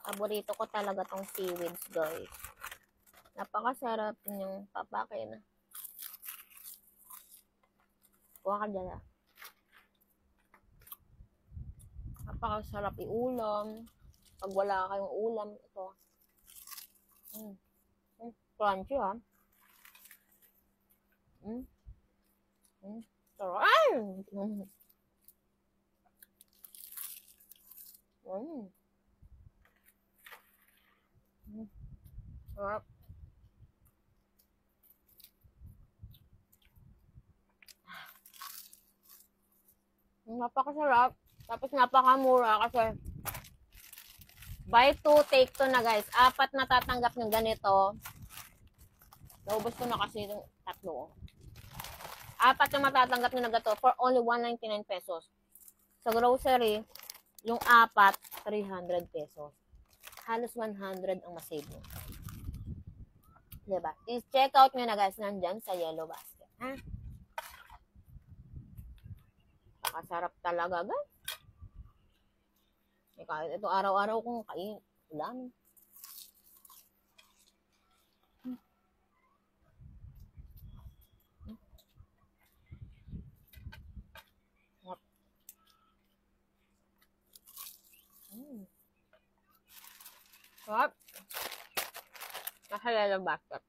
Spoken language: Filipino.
Paborito ko talaga tong seaweeds, guys. Napakasarap yung papakin. Kuha ka dyan. Napakasarap iulam. Pag wala kayong ulam, ito. Crunchy, ha? Sarap. Ay! Sarap. Napakasarap. Tapos napakamura kasi buy 2, take 2 na, guys. 4 na tatanggap ng ganito. Naubos ko na kasi yung 3. 4 na matatanggap nyo na gato for only 199 pesos. Sa grocery, yung 4, 300 pesos. Halos 100 ang masave mo. Diba? I-check out nyo na, guys, nandyan sa yellow basket. Ha? Pakasarap talaga, guys. Kahit ito araw-araw kong kain. Ulam. Sarap. Nasa yellow basket.